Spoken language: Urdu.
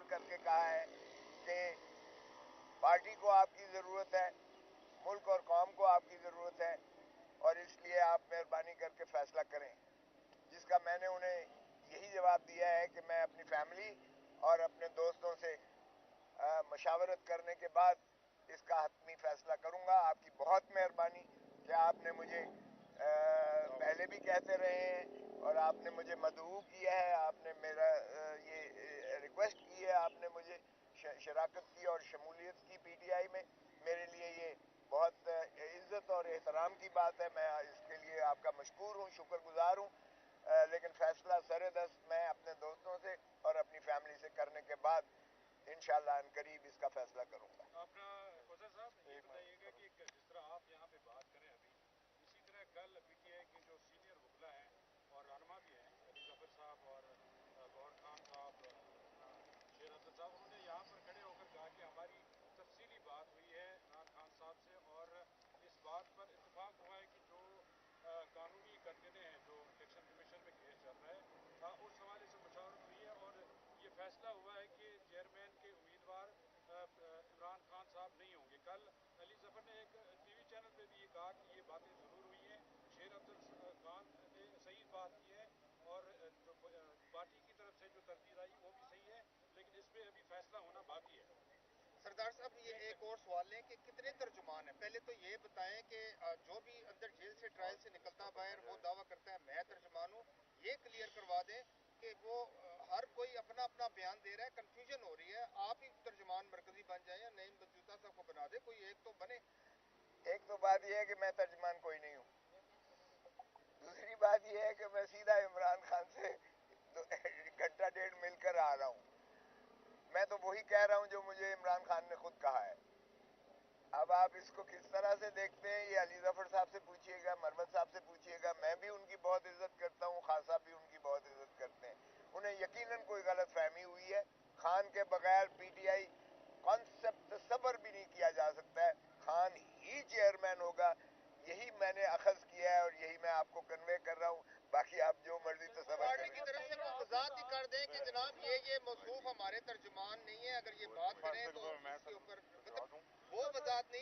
اختصار کر کے کہا ہے کہ پارٹی کو آپ کی ضرورت ہے، ملک اور قوم کو آپ کی ضرورت ہے، اور اس لیے آپ مہربانی کر کے فیصلہ کریں، جس کا میں نے انہیں یہی جواب دیا ہے کہ میں اپنی فیملی اور اپنے دوستوں سے مشاورت کرنے کے بعد اس کا حتمی فیصلہ کروں گا۔ آپ کی بہت مہربانی کہ آپ نے مجھے پہلے بھی کہتے رہے ہیں اور آپ نے مجھے مدعو کیا ہے، آپ نے میرا یہ ریکویسٹ کی ہے، آپ نے مجھے شراکت کی اور شمولیت کی پی ٹی آئی میں، میرے لیے یہ بہت عزت اور احترام کی بات ہے۔ میں اس کے لیے آپ کا مشکور ہوں، شکر گزار ہوں، لیکن فیصلہ سر دست میں اپنے دوستوں سے اور اپنی فیملی سے کرنے کے بعد انشاءاللہ ان قریب اس کا فیصلہ کروں گا۔ اپنا کوثر صاحب یہ بتائیے گا کہ جس طرح آپ یہاں پہ بات کریں ابھی، اسی طرح کل پی ٹی آئی کے جو سینئر وکلا ہیں اور رہنما بھی ہیں، علی ظفر صاحب اور گوہر خان صاحب، شیر افضل صاحب، انہوں نے یہاں پر کھڑے ہو کر کہا کہ ہماری تفصیلی بات ہوئی ہے عمران خان صاحب سے اور اس بات پر اتفاق ہوا ہے کہ جو قانونی کنگنے ہیں جو الیکشن کمیشن میں کیس چل رہا ہے اس حوالے سے مشاورت ہوئی ہے اور یہ فیصلہ ہوا ہے کہ چیئرمین کے امیدوار عمران خان صاحب نہیں ہوں گے۔ کل علی ظفر نے ایک ٹی وی چینل پہ بھی یہ کہا کہ یہ باتیں ضرور ہوئی ہیں، شیر افضل خان نے صحیح بات کی ہے اور جو پارٹی کی طرف سے جو تردید آئی وہ بھی صحیح ہے، لیکن اس پہ ابھی فیصلہ ہونا باقی ہے۔ سردار صاحب یہ ایک اور سوال لیں کہ کتنے ترجمان ہیں؟ پہلے تو یہ بتائیں کہ جو بھی اندر جیل سے ٹرائل سے نکلتا باہر وہ دعویٰ کرتا ہے میں ترجمان ہوں، یہ کلیئر کروا دیں کہ وہ ہر کوئی اپنا اپنا بیان دے رہا ہے، کنفیوژن ہو رہی ہے، آپ ہی ترجمان مرکزی بن جائیں یا نعیم بلوچ صاحب کو بنا دیں، کوئی ایک تو بنے۔ ایک تو بات یہ ہے کہ میں ترجمان کوئی نہیں ہوں، دوسری بات یہ ہے کہ میں سیدھا عمران خان سے گھنٹہ ڈیڑھ مل کر آ رہا ہوں، میں تو وہی کہہ رہا ہوں جو مجھے عمران خان نے خود کہا ہے۔ اب آپ اس کو کس طرح سے دیکھتے ہیں یہ علی ظفر صاحب سے پوچھیے گا، مربت صاحب سے پوچھیے گا، میں بھی ان کی بہت عزت کرتا ہوں، خان صاحب بھی ان کی بہت عزت کرتے ہیں، انہیں یقیناً کوئی غلط فہمی ہوئی ہے۔ خان کے بغیر پی ٹی آئی کانسیپٹ تصور بھی نہیں کیا جا سکتا ہے، خان ہی چیئرمین ہوگا، یہی میں نے اخذ کیا ہے اور یہی میں آپ کو کنوے کر رہا ہوں، باقی آپ جو مرضی تصور پارٹی کریں۔ کی طرف سے کوئی وضاحت ہی کر دیں کہ جناب یہ موصوف ہمارے ترجمان نہیں ہے، اگر یہ بات کریں تو اس کے اوپر وہ وضاحت نہیں ہے۔